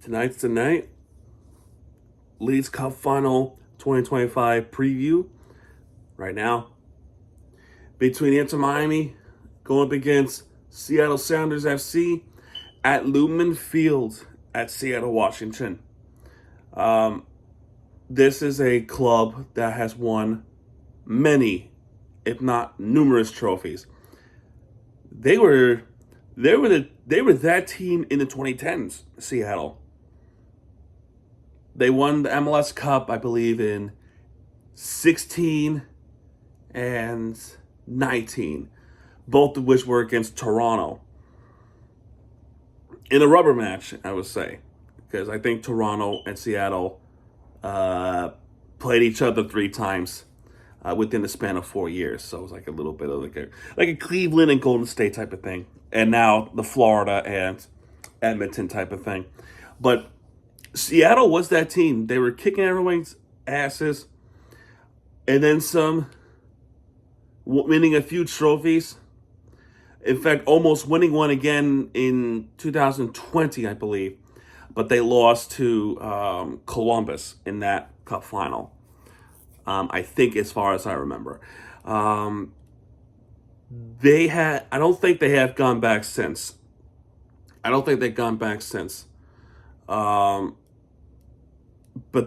Tonight's the night. Leeds Cup Final 2025 preview right now between Inter Miami going up against Seattle Sounders FC at Lumen Field at Seattle, Washington. This is a club that has won many, if not numerous, trophies. They were that team in the 2010s, Seattle. They won the MLS Cup, I believe, in 16 and 19, both of which were against Toronto. In a rubber match, I would say, because I think Toronto and Seattle played each other 3 times within the span of 4 years. So it was like a little bit of like a Cleveland and Golden State type of thing. And now the Florida and Edmonton type of thing. But Seattle was that team. They were kicking everyone's asses. And then some, winning a few trophies. In fact, almost winning one again in 2020, I believe. But they lost to Columbus in that cup final. I think, as far as I remember. I don't think they have gone back since. I don't think they've gone back since. But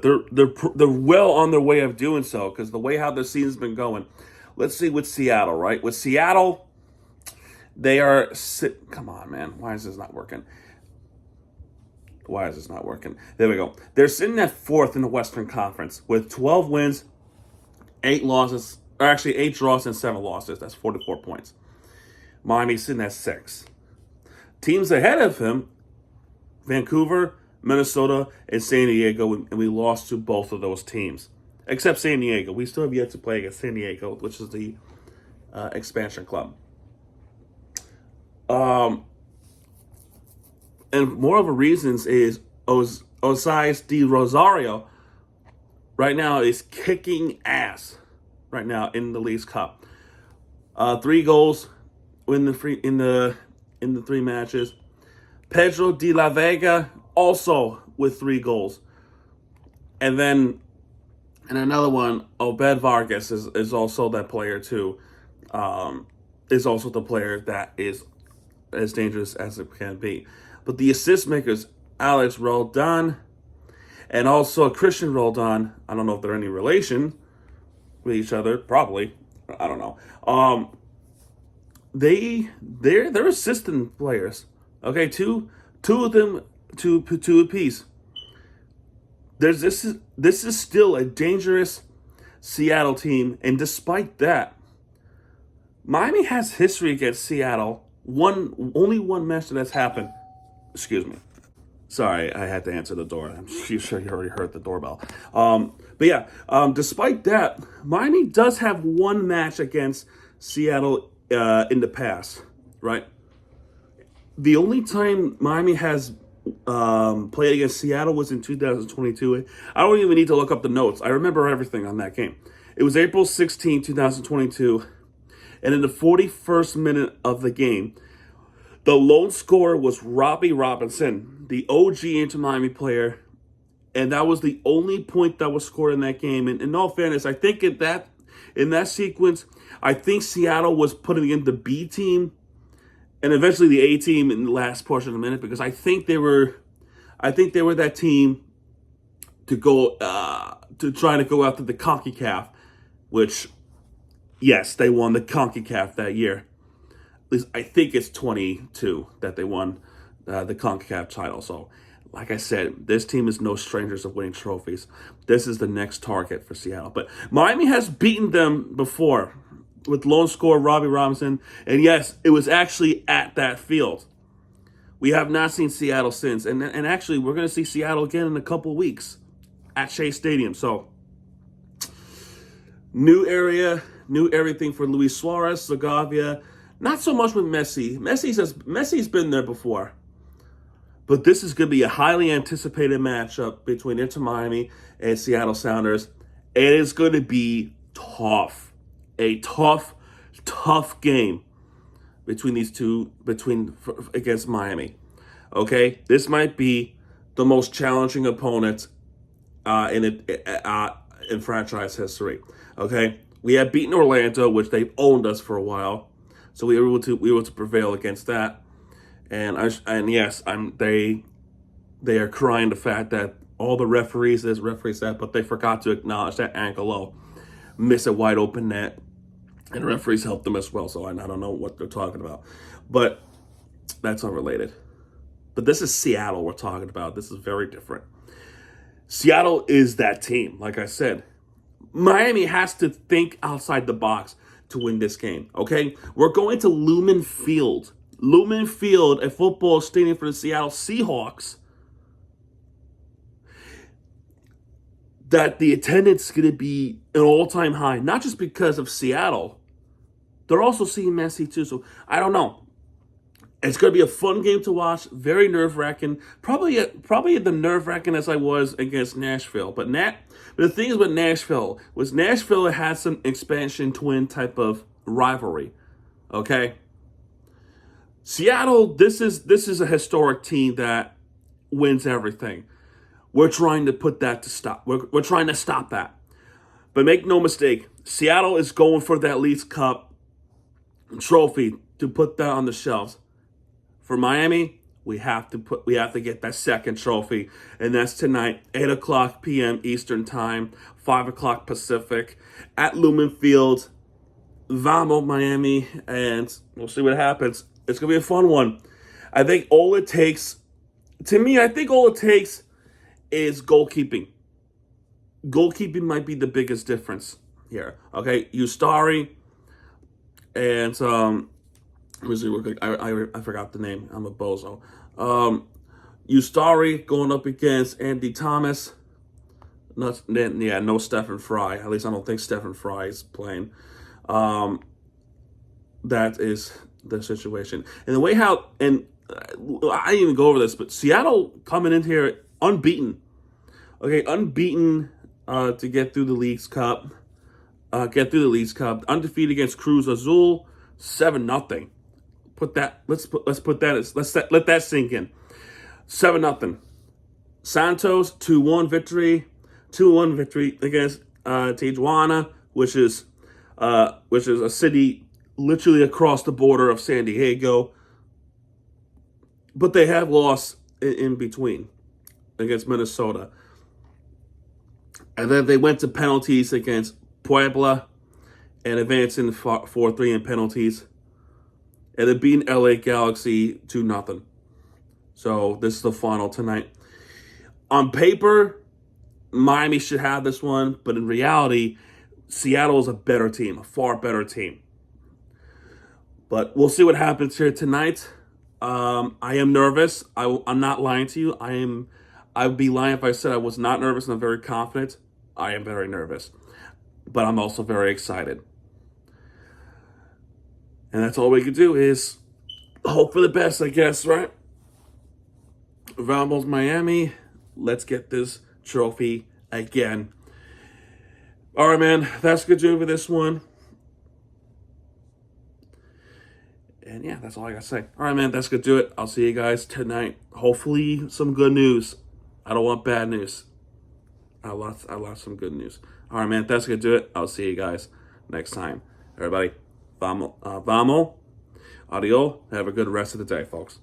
they're well on their way of doing so, because the way how the season's been going. Let's see with Seattle, right? With Seattle, they are come on, man. Why is this not working? There we go. They're sitting at 4th in the Western Conference with 12 wins, 8 losses, or actually 8 draws and 7 losses. That's 44 points. Miami's sitting at 6. Teams ahead of him, Vancouver, Minnesota, and San Diego, and we lost to both of those teams. Except San Diego. We still have yet to play against San Diego, which is the expansion club. And more of a reasons is Osais de Rosario right now is kicking ass right now in the Leagues Cup. 3 goals in the 3 matches. Pedro de la Vega also with 3 goals. And then another one, Obed Vargas is also that player too. Is also the player that is as dangerous as it can be. But the assist makers, Alex Roldan and also Christian Roldan, I don't know if they're any relation with each other, probably. I don't know. They're assistant players. Okay, two of them, two apiece. This is still a dangerous Seattle team, and despite that, Miami has history against Seattle. Only one match that's happened. Excuse me. Sorry, I had to answer the door. I'm sure you already heard the doorbell. But yeah, despite that, Miami does have one match against Seattle in the past, right? The only time Miami has played against Seattle was in 2022. I don't even need to look up the notes. I remember everything on that game. It was April 16, 2022. And in the 41st minute of the game, the lone scorer was Robbie Robinson, the OG Inter Miami player. And that was the only point that was scored in that game. And in all fairness, I think in that sequence, I think Seattle was putting in the B team and eventually the A team in the last portion of the minute, because I think they were that team to go to try to go after the CONCACAF, which, yes, they won the CONCACAF that year. At least I think it's 22 that they won the CONCACAF title. So, like I said, this team is no strangers of winning trophies. This is the next target for Seattle. But Miami has beaten them before with lone scorer Robbie Robinson. And yes, it was actually at that field. We have not seen Seattle since. And actually, we're going to see Seattle again in a couple weeks at Shea Stadium. So, new area, new everything for Luis Suarez, Segovia. Not so much with Messi. Messi's been there before. But this is going to be a highly anticipated matchup between Inter Miami and Seattle Sounders. It is going to be tough. A tough game between these two, against Miami. Okay? This might be the most challenging opponent in franchise history. Okay, we have beaten Orlando, which they've owned us for a while, so we were able to prevail against that. And yes, they are crying the fact that all the referees this, referees that, but they forgot to acknowledge that Ankelo missed a wide open net, and referees helped them as well. So I don't know what they're talking about, but that's unrelated. But this is Seattle we're talking about. This is very different. Seattle is that team, like I said. Miami has to think outside the box to win this game, okay? We're going to Lumen Field. Lumen Field, a football stadium for the Seattle Seahawks. That the attendance is going to be an all-time high, not just because of Seattle. They're also seeing Man City too, so I don't know. It's going to be a fun game to watch, very nerve-wracking. Probably the nerve-wracking as I was against Nashville. But the thing is with Nashville had some expansion twin type of rivalry. Okay? Seattle, this is a historic team that wins everything. We're trying to put that to stop. We're trying to stop that. But make no mistake, Seattle is going for that Leafs Cup trophy to put that on the shelves. For Miami, we have to get that second trophy, and that's tonight, 8:00 p.m. Eastern Time, 5:00 Pacific, at Lumen Field. Vamos, Miami, and we'll see what happens. It's gonna be a fun one. I think all it takes is goalkeeping. Goalkeeping might be the biggest difference here. Okay, Ustari and I forgot the name. I'm a bozo. Ustari going up against Andy Thomas. No Stephen Fry. At least I don't think Stephen Fry is playing. That is the situation. And the way I didn't even go over this, but Seattle coming in here unbeaten. Okay, unbeaten to get through the Leagues Cup. Undefeated against Cruz Azul, 7-0. Let that sink in. 7-0. Santos 2-1 victory. 2-1 victory against Tijuana, which is a city literally across the border of San Diego. But they have lost in between against Minnesota. And then they went to penalties against Puebla and advancing 4-3 in penalties. And it beat LA Galaxy 2-0. So this is the final tonight. On paper, Miami should have this one, but in reality, Seattle is a better team, a far better team. But we'll see what happens here tonight. I am nervous. I'm not lying to you. I would be lying if I said I was not nervous and I'm very confident. I am very nervous. But I'm also very excited. And that's all we can do is hope for the best, I guess, right? Vamos, Miami. Let's get this trophy again. All right, man. That's good to do for this one. And yeah, that's all I got to say. All right, man. That's good to do it. I'll see you guys tonight. Hopefully some good news. I don't want bad news. I lost some good news. All right, man. That's good to do it. I'll see you guys next time. Everybody, vamos. Adios. Have a good rest of the day, folks.